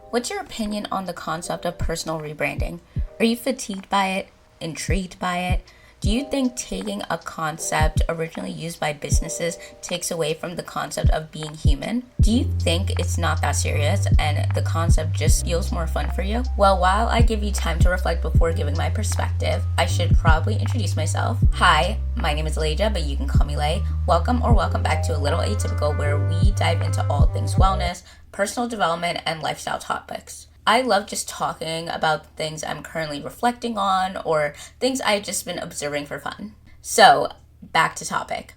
What's your opinion on the concept of personal rebranding? Are you fatigued by it? Intrigued by it? Do you think taking a concept originally used by businesses takes away from the concept of being human? Do you think it's not that serious and the concept just feels more fun for you? Well, while I give you time to reflect before giving my perspective, I should probably introduce myself. Hi, my name is Elijah, but you can call me Lay. Welcome back to A Little Atypical, where we dive into all things wellness, personal development, and lifestyle topics. I love just talking about things I'm currently reflecting on or things I've just been observing for fun. So, back to topic.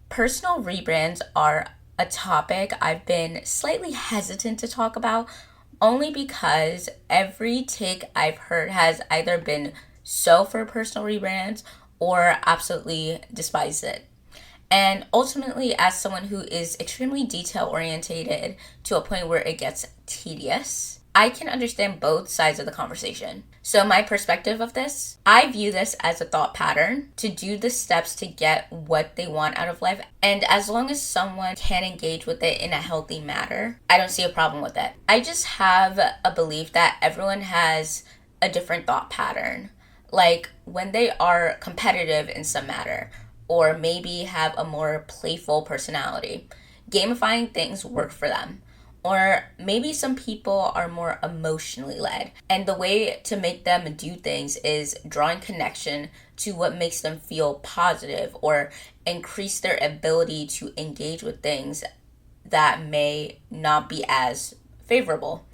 Personal rebrands are a topic I've been slightly hesitant to talk about only because every take I've heard has either been so for personal rebrands or absolutely despise it. And ultimately, as someone who is extremely detail orientated to a point where it gets tedious, I can understand both sides of the conversation. So my perspective of this, I view this as a thought pattern to do the steps to get what they want out of life. And as long as someone can engage with it in a healthy manner, I don't see a problem with it. I just have a belief that everyone has a different thought pattern. Like when they are competitive in some matter, or maybe have a more playful personality, gamifying things work for them. Or maybe some people are more emotionally led, and the way to make them do things is drawing connection to what makes them feel positive or increase their ability to engage with things that may not be as favorable.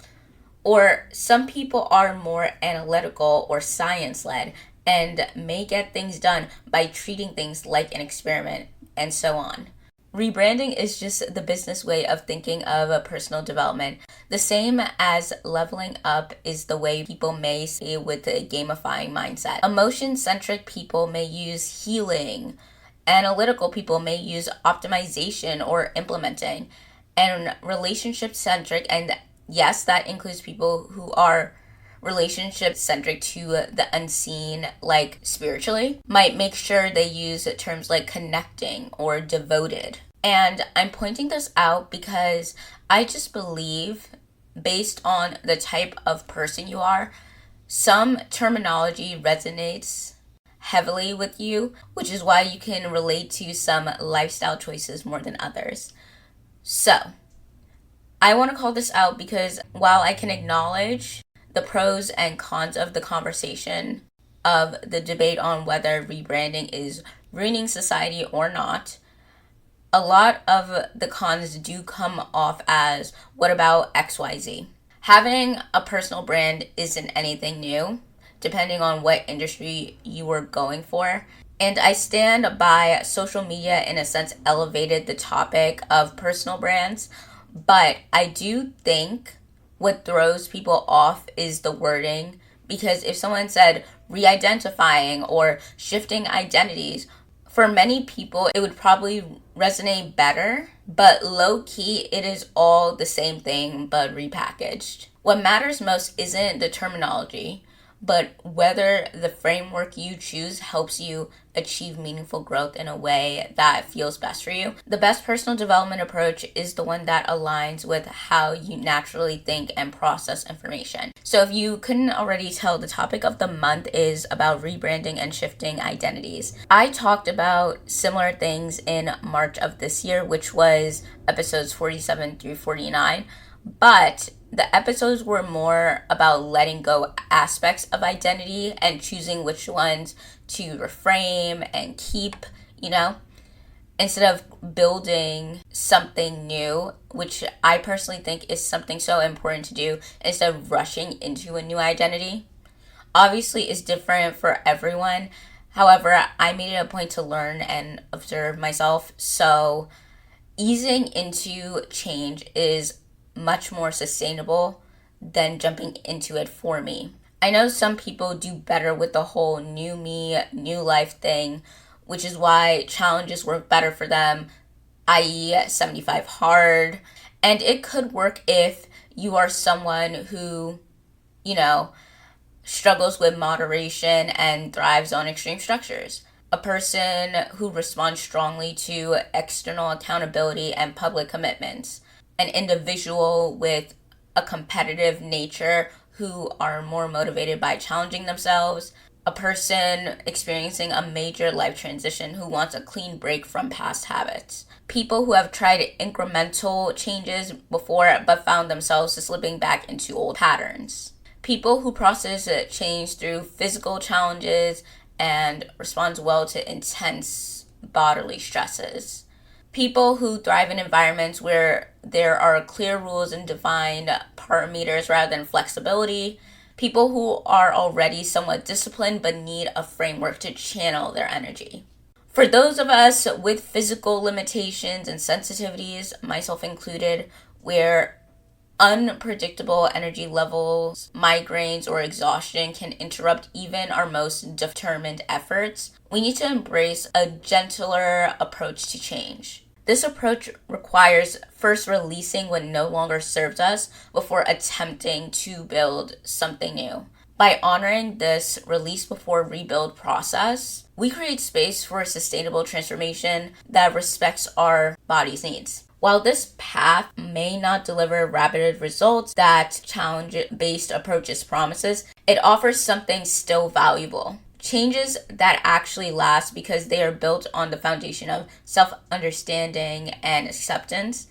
Or some people are more analytical or science led and may get things done by treating things like an experiment, and so on. Rebranding is just the business way of thinking of a personal development. The same as leveling up is the way people may say with the gamifying mindset. Emotion-centric people may use healing. Analytical people may use optimization or implementing. And relationship-centric, and yes, that includes people who are relationship centric to the unseen, like spiritually, might make sure they use terms like connecting or devoted. And I'm pointing this out because I just believe, based on the type of person you are, some terminology resonates heavily with you, which is why you can relate to some lifestyle choices more than others. So, I want to call this out because while I can acknowledge the pros and cons of the conversation of the debate on whether rebranding is ruining society or not, a lot of the cons do come off as, what about XYZ? Having a personal brand isn't anything new, depending on what industry you were going for. And I stand by social media, in a sense, elevated the topic of personal brands, but I do think what throws people off is the wording, because if someone said re-identifying or shifting identities, for many people it would probably resonate better, but low-key it is all the same thing but repackaged. What matters most isn't the terminology, but whether the framework you choose helps you achieve meaningful growth in a way that feels best for you. The best personal development approach is the one that aligns with how you naturally think and process information. So if you couldn't already tell, the topic of the month is about rebranding and shifting identities. I talked about similar things in March of this year, which was episodes 47 through 49, but the episodes were more about letting go aspects of identity and choosing which ones to reframe and keep, instead of building something new, which I personally think is something so important to do instead of rushing into a new identity. Obviously, it's different for everyone. However, I made it a point to learn and observe myself. So easing into change is much more sustainable than jumping into it for me. I know some people do better with the whole new me, new life thing, which is why challenges work better for them, i.e. 75 hard. And it could work if you are someone who, struggles with moderation and thrives on extreme structures. A person who responds strongly to external accountability and public commitments. An individual with a competitive nature who are more motivated by challenging themselves, a person experiencing a major life transition who wants a clean break from past habits, people who have tried incremental changes before but found themselves slipping back into old patterns, people who process change through physical challenges and respond well to intense bodily stresses, people who thrive in environments where there are clear rules and defined parameters rather than flexibility, people who are already somewhat disciplined but need a framework to channel their energy. For those of us with physical limitations and sensitivities, myself included, where unpredictable energy levels, migraines, or exhaustion can interrupt even our most determined efforts, we need to embrace a gentler approach to change. This approach requires first releasing what no longer serves us before attempting to build something new. By honoring this release before rebuild process, we create space for a sustainable transformation that respects our body's needs. While this path may not deliver rapid results that challenge-based approaches promises, it offers something still valuable. Changes that actually last because they are built on the foundation of self-understanding and acceptance.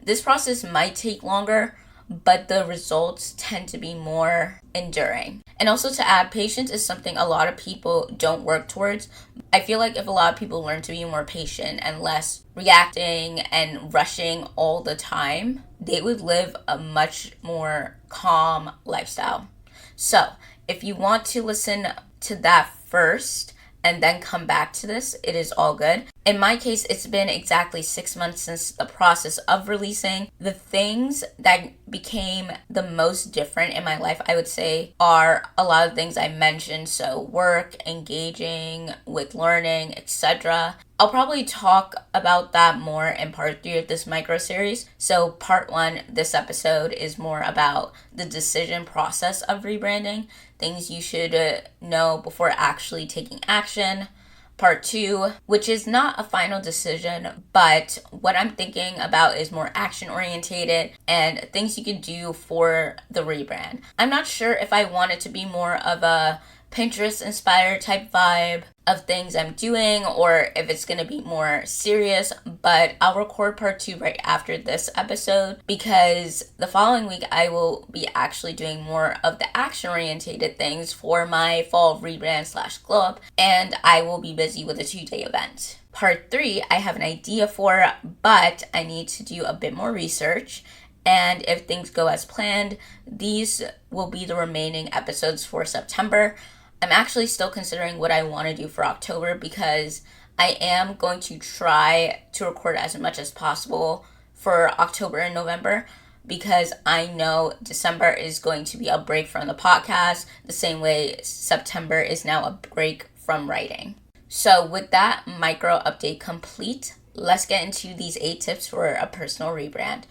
This process might take longer, but the results tend to be more enduring. And also to add, patience is something a lot of people don't work towards. I feel like if a lot of people learn to be more patient and less reacting and rushing all the time, they would live a much more calm lifestyle. So, if you want to listen to that first and then come back to this, it is all good. In my case, it's been exactly 6 months since the process of releasing. The things that became the most different in my life, I would say, are a lot of things I mentioned. So work, engaging with learning, etc. I'll probably talk about that more in part 3 of this micro series. So part 1, this episode, is more about the decision process of rebranding, things you should know before actually taking action. Part 2, which is not a final decision, but what I'm thinking about is more action orientated and things you could do for the rebrand. I'm not sure if I want it to be more of a Pinterest inspired type vibe of things I'm doing or if it's going to be more serious, but I'll record part 2 right after this episode because the following week I will be actually doing more of the action orientated things for my fall rebrand / glow up, and I will be busy with a 2-day event. Part 3 I have an idea for, but I need to do a bit more research. And if things go as planned, these will be the remaining episodes for September. I'm actually still considering what I want to do for October because I am going to try to record as much as possible for October and November because I know December is going to be a break from the podcast, the same way September is now a break from writing. So with that micro update complete, let's get into these 8 tips for a personal rebrand.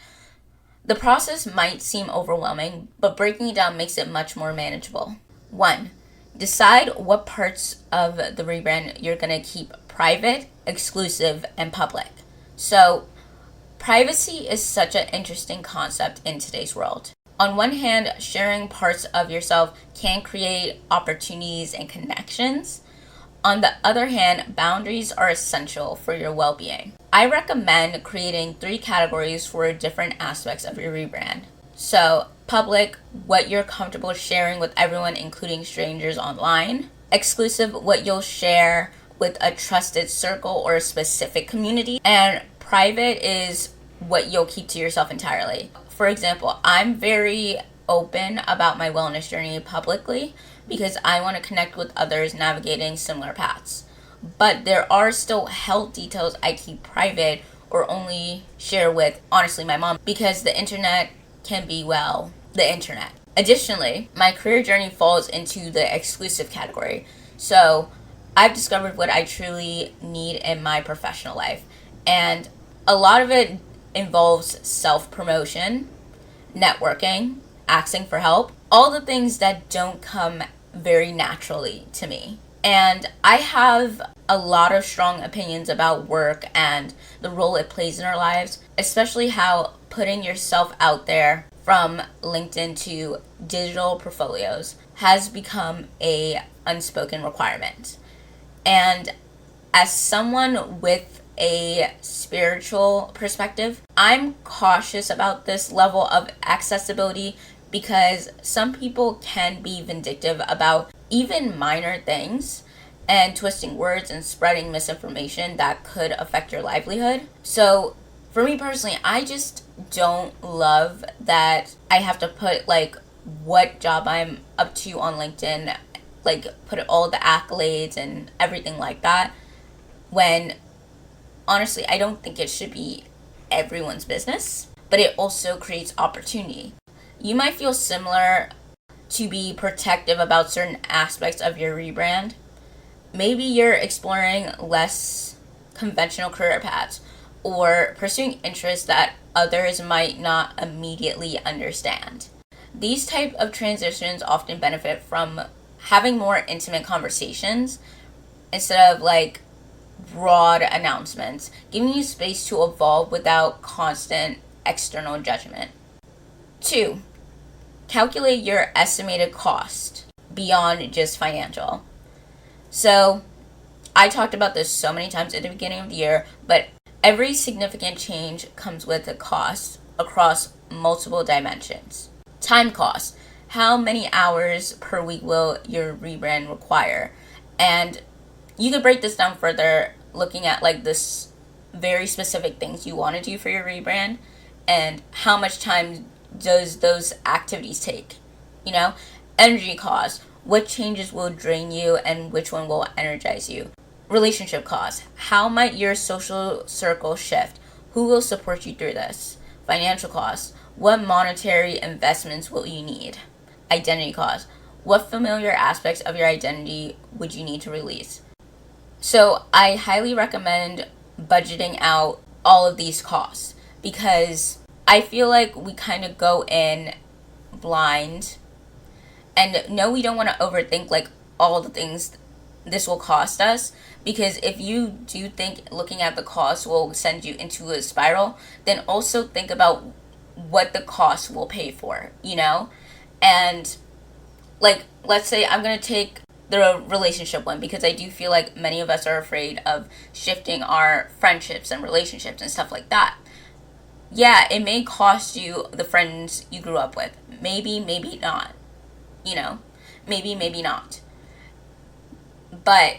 The process might seem overwhelming, but breaking it down makes it much more manageable. 1. Decide what parts of the rebrand you're going to keep private, exclusive, and public. So, privacy is such an interesting concept in today's world. On one hand, sharing parts of yourself can create opportunities and connections. On the other hand, boundaries are essential for your well-being. I recommend creating 3 categories for different aspects of your rebrand. So, public, what you're comfortable sharing with everyone, including strangers online. Exclusive, what you'll share with a trusted circle or a specific community. And private is what you'll keep to yourself entirely. For example, I'm very open about my wellness journey publicly because I want to connect with others navigating similar paths. But there are still health details I keep private or only share with, honestly, my mom, because the internet can be, well, the internet. Additionally, my career journey falls into the exclusive category. So I've discovered what I truly need in my professional life. And a lot of it involves self-promotion, networking, asking for help, all the things that don't come very naturally to me. And I have a lot of strong opinions about work and the role it plays in our lives, especially how putting yourself out there from LinkedIn to digital portfolios has become a unspoken requirement. And as someone with a spiritual perspective, I'm cautious about this level of accessibility because some people can be vindictive about even minor things and twisting words and spreading misinformation that could affect your livelihood. So for me personally, I just don't love that I have to put like what job I'm up to on LinkedIn, like put all the accolades and everything like that, when honestly I don't think it should be everyone's business, but it also creates opportunity. You might feel similar to be protective about certain aspects of your rebrand. Maybe you're exploring less conventional career paths or pursuing interests that others might not immediately understand. These type of transitions often benefit from having more intimate conversations instead of like broad announcements, giving you space to evolve without constant external judgment. 2. Calculate your estimated cost beyond just financial. So, I talked about this so many times at the beginning of the year, but every significant change comes with a cost across multiple dimensions. Time cost. How many hours per week will your rebrand require? And you could break this down further looking at like this very specific things you want to do for your rebrand and how much time does those activities take. Energy cost. What changes will drain you and which one will energize you? Relationship costs. How might your social circle shift? Who will support you through this? Financial costs. What monetary investments will you need? Identity costs. What familiar aspects of your identity would you need to release? So I highly recommend budgeting out all of these costs because I feel like we kind of go in blind. And no, we don't want to overthink like all the things this will cost us, because if you do think looking at the cost will send you into a spiral, then also think about what the cost will pay for, And like, let's say I'm going to take the relationship one because I do feel like many of us are afraid of shifting our friendships and relationships and stuff like that. Yeah, it may cost you the friends you grew up with. Maybe, maybe not. Maybe, maybe not. But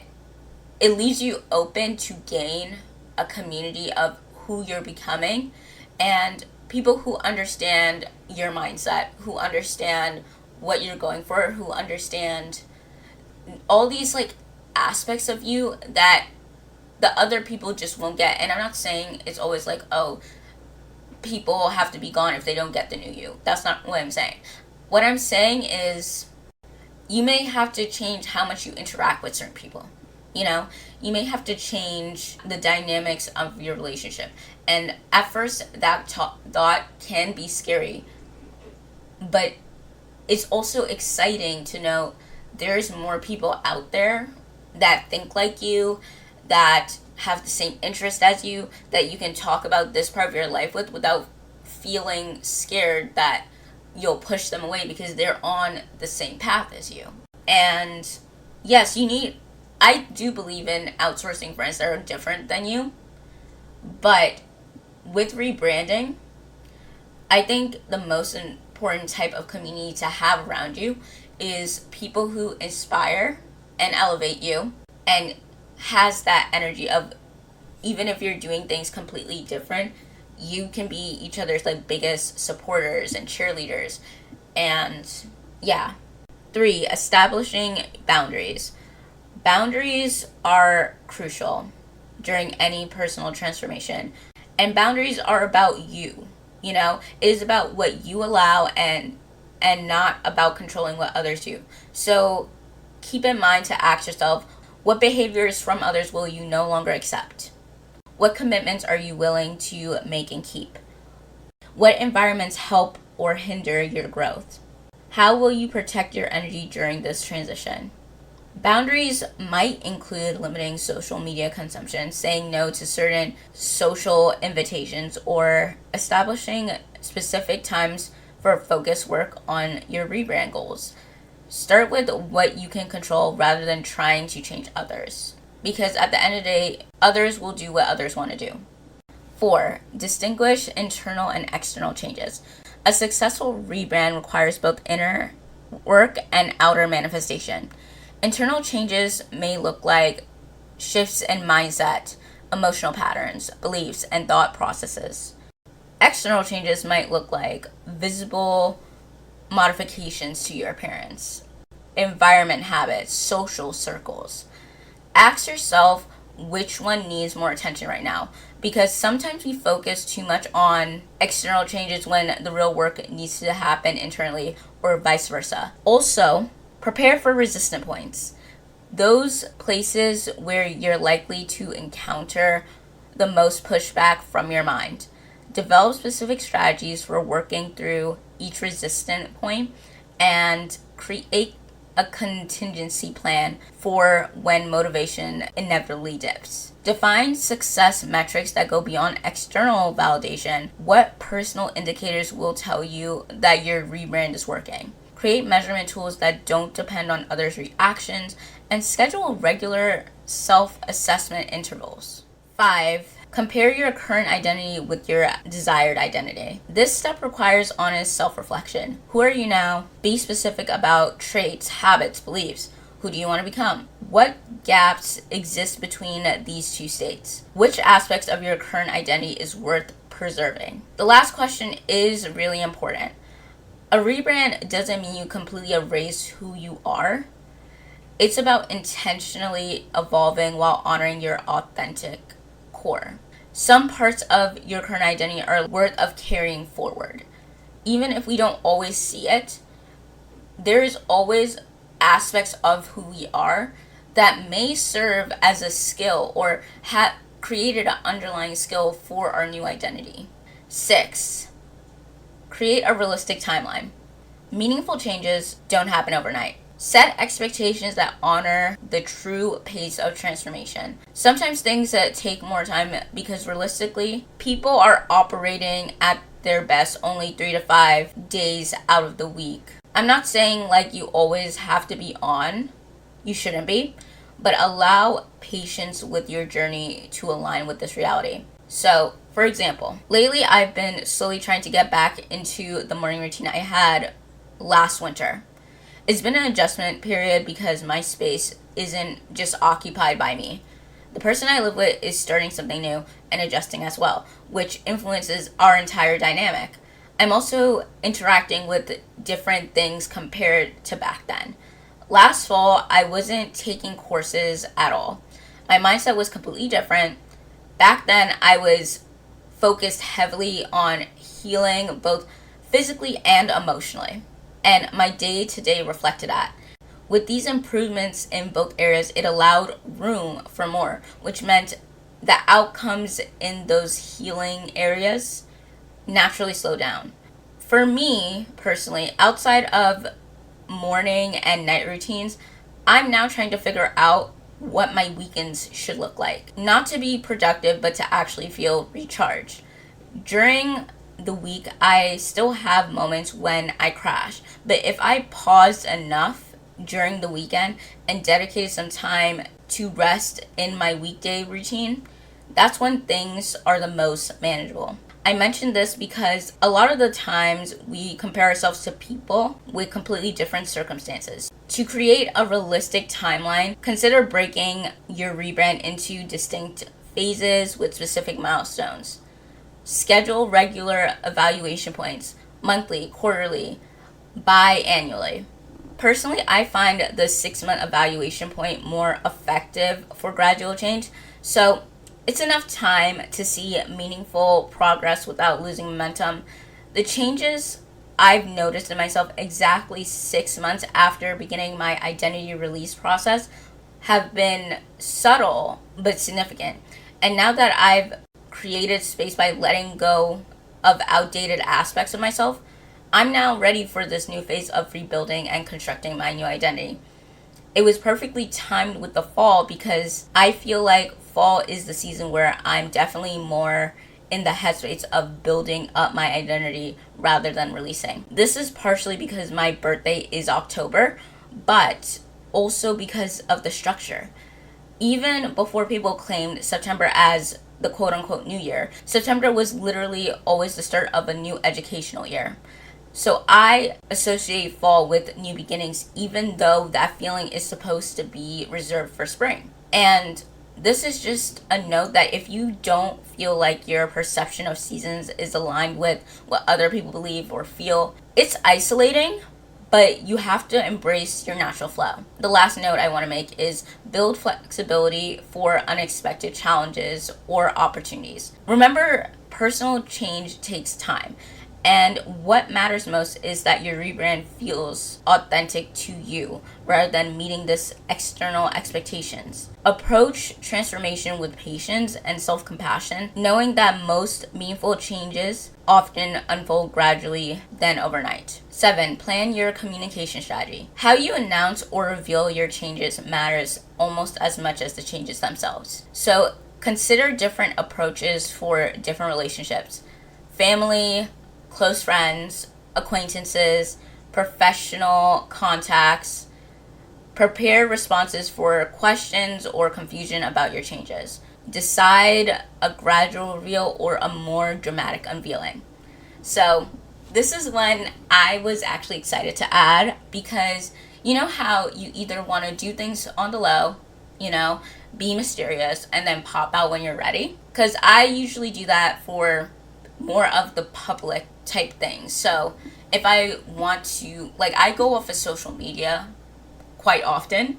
it leaves you open to gain a community of who you're becoming and people who understand your mindset, who understand what you're going for, who understand all these like aspects of you that the other people just won't get. And I'm not saying it's always like, oh, people have to be gone if they don't get the new you. That's not what I'm saying. What I'm saying is you may have to change how much you interact with certain people. You may have to change the dynamics of your relationship. And at first, that thought can be scary. But it's also exciting to know there's more people out there that think like you, that have the same interest as you, that you can talk about this part of your life with without feeling scared that you'll push them away because they're on the same path as you. And yes, I do believe in outsourcing friends that are different than you, but with rebranding, I think the most important type of community to have around you is people who inspire and elevate you and has that energy of, even if you're doing things completely different, you can be each other's like biggest supporters and cheerleaders. And yeah. 3, establishing boundaries. Boundaries are crucial during any personal transformation. And boundaries are about you. It is about what you allow and not about controlling what others do. So keep in mind to ask yourself, what behaviors from others will you no longer accept? What commitments are you willing to make and keep? What environments help or hinder your growth? How will you protect your energy during this transition? Boundaries might include limiting social media consumption, saying no to certain social invitations, or establishing specific times for focused work on your rebrand goals. Start with what you can control rather than trying to change others. Because at the end of the day, others will do what others want to do. 4. Distinguish internal and external changes. A successful rebrand requires both inner work and outer manifestation. Internal changes may look like shifts in mindset, emotional patterns, beliefs, and thought processes. External changes might look like visible modifications to your appearance, environment habits, social circles. Ask yourself which one needs more attention right now, because sometimes we focus too much on external changes when the real work needs to happen internally, or vice versa. Also, prepare for resistant points. Those places where you're likely to encounter the most pushback from your mind. Develop specific strategies for working through each resistant point and create a contingency plan for when motivation inevitably dips. Define success metrics that go beyond external validation. What personal indicators will tell you that your rebrand is working? Create measurement tools that don't depend on others' reactions, and schedule regular self-assessment intervals. 5. Compare your current identity with your desired identity. This step requires honest self-reflection. Who are you now? Be specific about traits, habits, beliefs. Who do you want to become? What gaps exist between these two states? Which aspects of your current identity is worth preserving? The last question is really important. A rebrand doesn't mean you completely erase who you are. It's about intentionally evolving while honoring your authentic core. Some parts of your current identity are worth of carrying forward. Even if we don't always see it, there is always aspects of who we are that may serve as a skill or have created an underlying skill for our new identity. 6. Create a realistic timeline. Meaningful changes don't happen overnight. Set expectations that honor the true pace of transformation. Sometimes things that take more time because realistically, people are operating at their best only 3 to 5 days out of the week. I'm not saying like you always have to be on. You shouldn't be. But allow patience with your journey to align with this reality. So, for example, lately I've been slowly trying to get back into the morning routine I had last winter. It's been an adjustment period because my space isn't just occupied by me. The person I live with is starting something new and adjusting as well, which influences our entire dynamic. I'm also interacting with different things compared to back then. Last fall, I wasn't taking courses at all. My mindset was completely different. Back then, I was focused heavily on healing both physically and emotionally, and my day-to-day reflected that. With these improvements in both areas, it allowed room for more, which meant the outcomes in those healing areas naturally slow down. For me, personally, outside of morning and night routines, I'm now trying to figure out what my weekends should look like. Not to be productive, but to actually feel recharged. During the week, I still have moments when I crash, but if I paused enough during the weekend and dedicated some time to rest in my weekday routine, that's when things are the most manageable. I mention this because a lot of the times we compare ourselves to people with completely different circumstances. To create a realistic timeline, consider breaking your rebrand into distinct phases with specific milestones. Schedule regular evaluation points, monthly, quarterly, biannually. Personally, I find the 6-month evaluation point more effective for gradual change, so it's enough time to see meaningful progress without losing momentum. The changes I've noticed in myself exactly 6 months after beginning my identity release process have been subtle but significant. And now that I've created space by letting go of outdated aspects of myself, I'm now ready for this new phase of rebuilding and constructing my new identity. It was perfectly timed with the fall because I feel like fall is the season where I'm definitely more in the headspace of building up my identity rather than releasing. This is partially because my birthday is October, but also because of the structure. Even before people claimed September as the quote-unquote new year, September was literally always the start of a new educational year. So I associate fall with new beginnings, even though that feeling is supposed to be reserved for spring. And this is just a note that if you don't feel like your perception of seasons is aligned with what other people believe or feel, it's isolating, but you have to embrace your natural flow. The last note I want to make is build flexibility for unexpected challenges or opportunities. Remember, personal change takes time. And what matters most is that your rebrand feels authentic to you rather than meeting this external expectations. Approach transformation with patience and self-compassion, knowing that most meaningful changes often unfold gradually than overnight. 7. Plan your communication strategy. How you announce or reveal your changes matters almost as much as the changes themselves. So consider different approaches for different relationships. Family, close friends, acquaintances, professional contacts. Prepare responses for questions or confusion about your changes. Decide a gradual reveal or a more dramatic unveiling. So this is one I was actually excited to add because you know how you either want to do things on the low, be mysterious, and then pop out when you're ready? Because I usually do that for more of the public type things. So if I want to, I go off of social media quite often.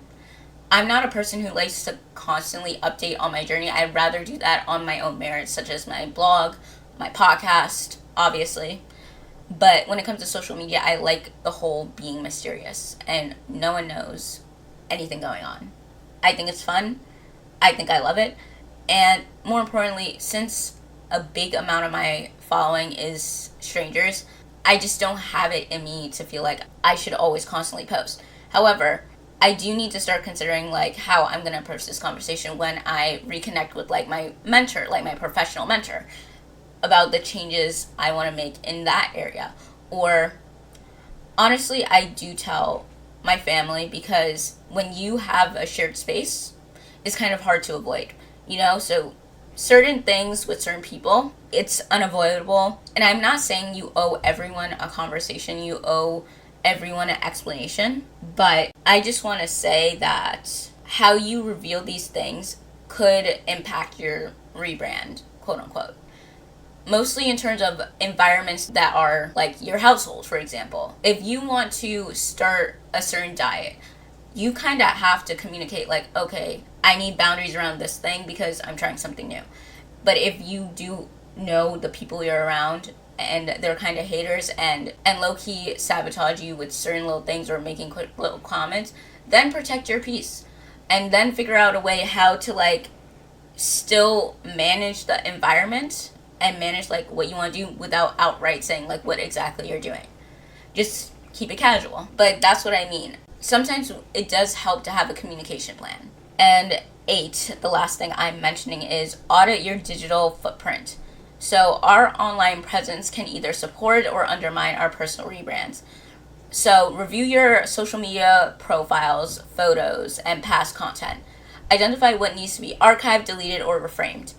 I'm not a person who likes to constantly update on my journey. I'd rather do that on my own merits, such as my blog, my podcast, obviously. But when it comes to social media, I like the whole being mysterious and no one knows anything going on. I think it's fun. I think I love it. And more importantly, since a big amount of my following is strangers, I just don't have it in me to feel like I should always constantly post. However, I do need to start considering how I'm going to approach this conversation when I reconnect with my mentor, my professional mentor, about the changes I want to make in that area. Or honestly, I do tell my family because when you have a shared space, it's kind of hard to avoid, so certain things with certain people, it's unavoidable. And I'm not saying you owe everyone a conversation, you owe everyone an explanation, but I just want to say that how you reveal these things could impact your rebrand, quote unquote. Mostly in terms of environments that are like your household, for example. If you want to start a certain diet, you kind of have to communicate okay, I need boundaries around this thing because I'm trying something new. But if you do know the people you're around and they're kind of haters and low-key sabotage you with certain little things or making quick little comments, then protect your peace. And then figure out a way how to still manage the environment and manage what you want to do without outright saying what exactly you're doing. Just keep it casual. But that's what I mean. Sometimes it does help to have a communication plan. And 8, the last thing I'm mentioning is audit your digital footprint. So our online presence can either support or undermine our personal rebrands. So review your social media profiles, photos, and past content. Identify what needs to be archived, deleted, or reframed.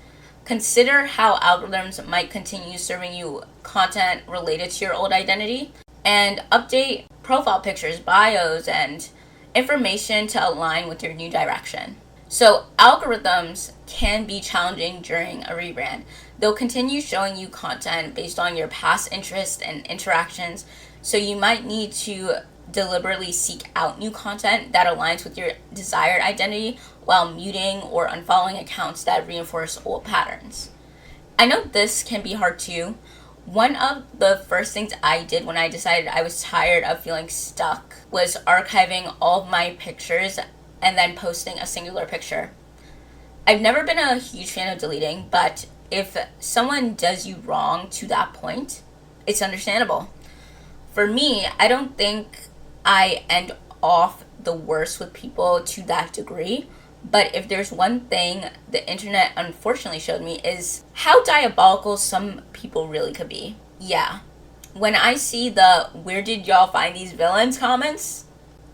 Consider how algorithms might continue serving you content related to your old identity. And update profile pictures, bios, and information to align with your new direction. So algorithms can be challenging during a rebrand. They'll continue showing you content based on your past interests and interactions, so you might need to deliberately seek out new content that aligns with your desired identity while muting or unfollowing accounts that reinforce old patterns. I know this can be hard too. One of the first things I did when I decided I was tired of feeling stuck was archiving all of my pictures and then posting a singular picture. I've never been a huge fan of deleting, but if someone does you wrong to that point, it's understandable. For me, I don't think I end off the worst with people to that degree, But if there's one thing the internet unfortunately showed me is how diabolical some people really could be. Yeah. When I see the "where did y'all find these villains" comments,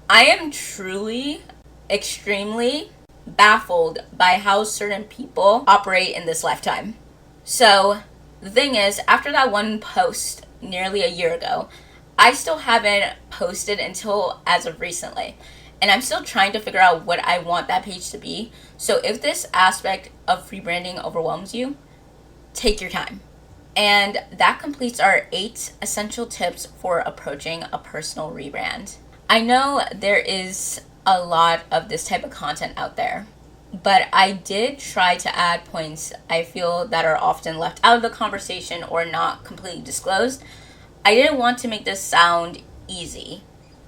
I am truly extremely baffled by how certain people operate in this lifetime. So, the thing is, after that one post nearly a year ago, I still haven't posted until as of recently. And I'm still trying to figure out what I want that page to be. So, if this aspect of rebranding overwhelms you, take your time. And that completes our 8 essential tips for approaching a personal rebrand. I know there is a lot of this type of content out there, but I did try to add points I feel that are often left out of the conversation or not completely disclosed. I didn't want to make this sound easy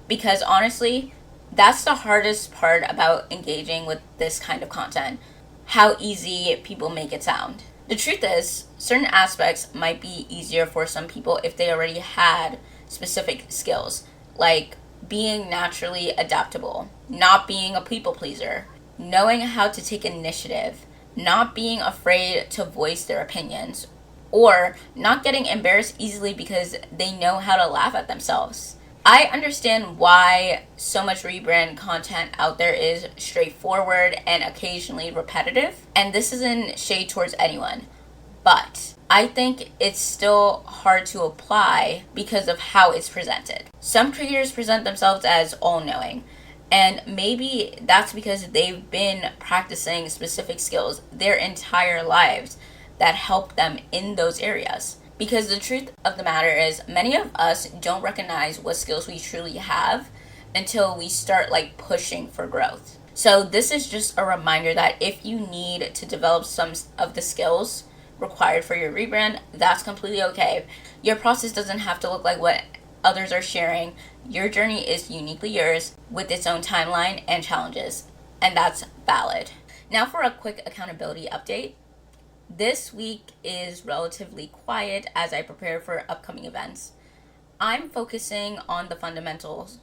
because honestly, that's the hardest part about engaging with this kind of content. How easy people make it sound. The truth is, certain aspects might be easier for some people if they already had specific skills, like being naturally adaptable, not being a people pleaser, knowing how to take initiative, not being afraid to voice their opinions, or not getting embarrassed easily because they know how to laugh at themselves. I understand why so much rebrand content out there is straightforward and occasionally repetitive, and this isn't shade towards anyone, but I think it's still hard to apply because of how it's presented. Some creators present themselves as all-knowing, and maybe that's because they've been practicing specific skills their entire lives that help them in those areas. Because the truth of the matter is, many of us don't recognize what skills we truly have until we start pushing for growth. So this is just a reminder that if you need to develop some of the skills required for your rebrand, that's completely okay. Your process doesn't have to look like what others are sharing. Your journey is uniquely yours with its own timeline and challenges, and that's valid. Now for a quick accountability update. This week is relatively quiet as I prepare for upcoming events. I'm focusing on the fundamentals,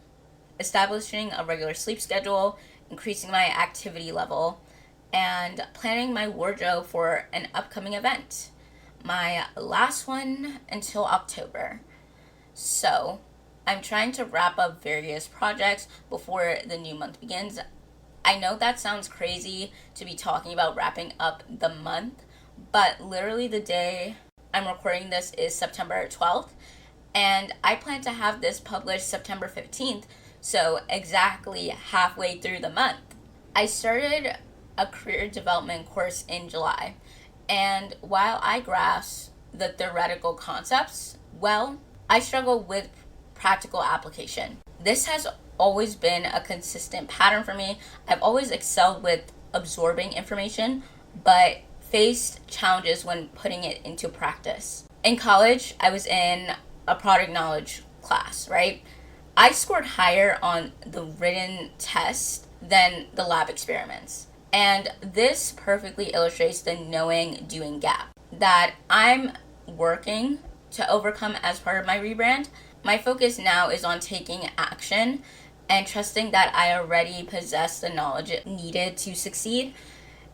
establishing a regular sleep schedule, increasing my activity level, and planning my wardrobe for an upcoming event. My last one until October. So, I'm trying to wrap up various projects before the new month begins. I know that sounds crazy to be talking about wrapping up the month, but literally the day I'm recording this is September 12th, and I plan to have this published September 15th, so exactly halfway through the month. I started a career development course in July, and while I grasp the theoretical concepts, well, I struggle with practical application. This has always been a consistent pattern for me. I've always excelled with absorbing information, but faced challenges when putting it into practice. In college, I was in a product knowledge class, right? I scored higher on the written test than the lab experiments. And this perfectly illustrates the knowing doing gap that I'm working to overcome as part of my rebrand. My focus now is on taking action and trusting that I already possess the knowledge needed to succeed.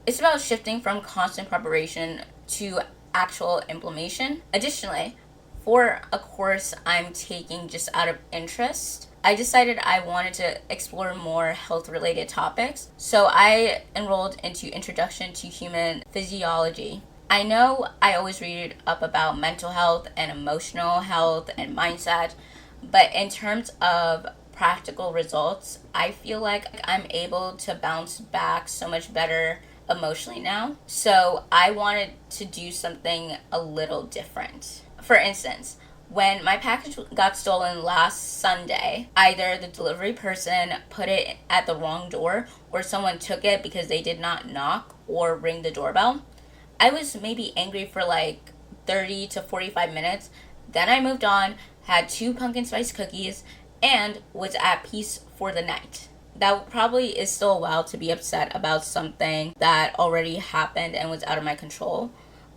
It's about shifting from constant preparation to actual implementation. Additionally, for a course I'm taking just out of interest, I decided I wanted to explore more health-related topics. So I enrolled into Introduction to Human Physiology. I know I always read up about mental health and emotional health and mindset, but in terms of practical results, I feel like I'm able to bounce back so much better emotionally now. So I wanted to do something a little different. For instance, when my package got stolen last Sunday, either the delivery person put it at the wrong door or someone took it because they did not knock or ring the doorbell. I was maybe angry for 30 to 45 minutes. Then I moved on, had 2 pumpkin spice cookies, and was at peace for the night. That probably is still a while to be upset about something that already happened and was out of my control,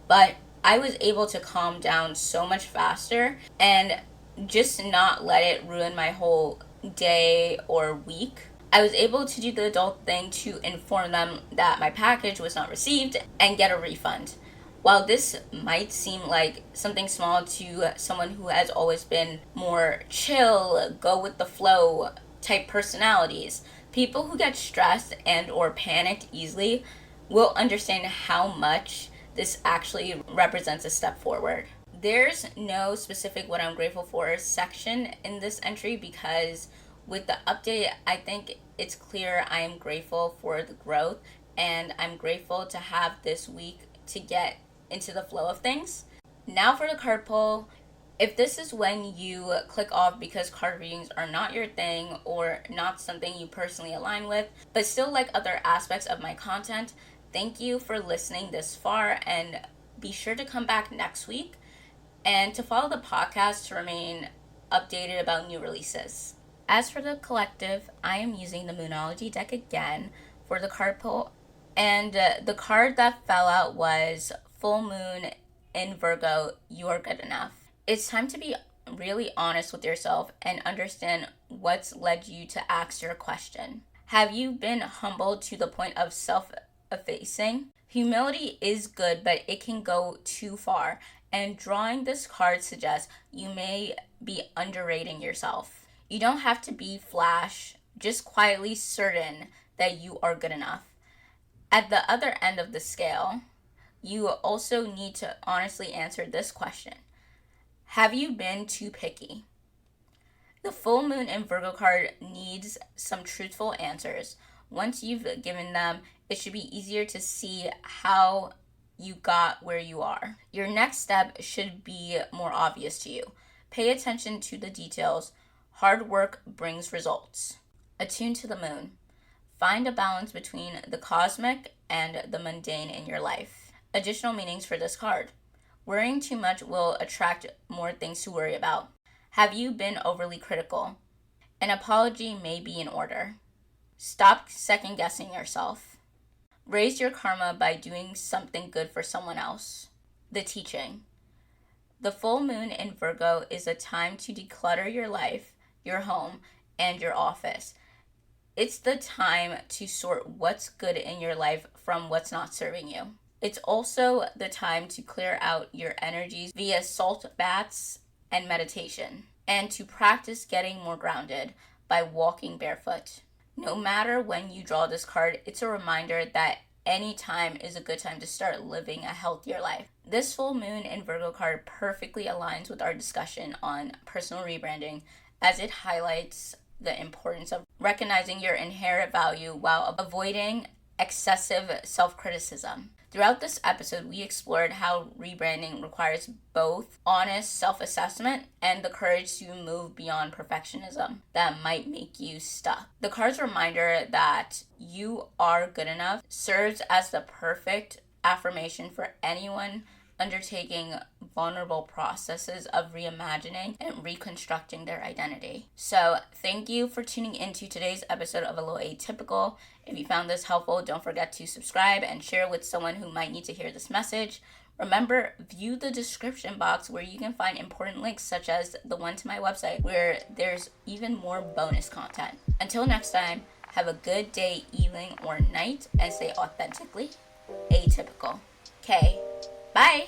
but I was able to calm down so much faster and just not let it ruin my whole day or week. I was able to do the adult thing to inform them that my package was not received and get a refund. While this might seem like something small to someone who has always been more chill, go with the flow type personalities, people who get stressed and or panicked easily will understand how much this actually represents a step forward. There's no specific what I'm grateful for section in this entry because with the update, I think it's clear I am grateful for the growth and I'm grateful to have this week to get into the flow of things. Now for the card pull. If this is when you click off because card readings are not your thing or not something you personally align with, but still like other aspects of my content, thank you for listening this far and be sure to come back next week and to follow the podcast to remain updated about new releases. As for the collective, I am using the Moonology deck again for the card pull, and the card that fell out was Full Moon in Virgo, You Are Good Enough. It's time to be really honest with yourself and understand what's led you to ask your question. Have you been humbled to the point of self-effacing? Humility is good, but it can go too far, and drawing this card suggests you may be underrating yourself. You don't have to be flash, just quietly certain that you are good enough. At the other end of the scale, you also need to honestly answer this question. Have you been too picky? The full moon in Virgo card needs some truthful answers. Once you've given them, it should be easier to see how you got where you are. Your next step should be more obvious to you. Pay attention to the details. Hard work brings results. Attune to the moon. Find a balance between the cosmic and the mundane in your life. Additional meanings for this card. Worrying too much will attract more things to worry about. Have you been overly critical? An apology may be in order. Stop second-guessing yourself. Raise your karma by doing something good for someone else. The teaching. The full moon in Virgo is a time to declutter your life, your home, and your office. It's the time to sort what's good in your life from what's not serving you. It's also the time to clear out your energies via salt baths and meditation, and to practice getting more grounded by walking barefoot. No matter when you draw this card, it's a reminder that any time is a good time to start living a healthier life. This full moon in Virgo card perfectly aligns with our discussion on personal rebranding, as it highlights the importance of recognizing your inherent value while avoiding excessive self-criticism. Throughout this episode, we explored how rebranding requires both honest self-assessment and the courage to move beyond perfectionism that might make you stuck. The card's reminder that you are good enough serves as the perfect affirmation for anyone undertaking vulnerable processes of reimagining and reconstructing their identity. So thank you for tuning into today's episode of A Little Atypical. If you found this helpful, don't forget to subscribe and share with someone who might need to hear this message. Remember, view the description box where you can find important links such as the one to my website where there's even more bonus content. Until next time, have a good day, evening, or night and stay authentically atypical. Okay. Bye!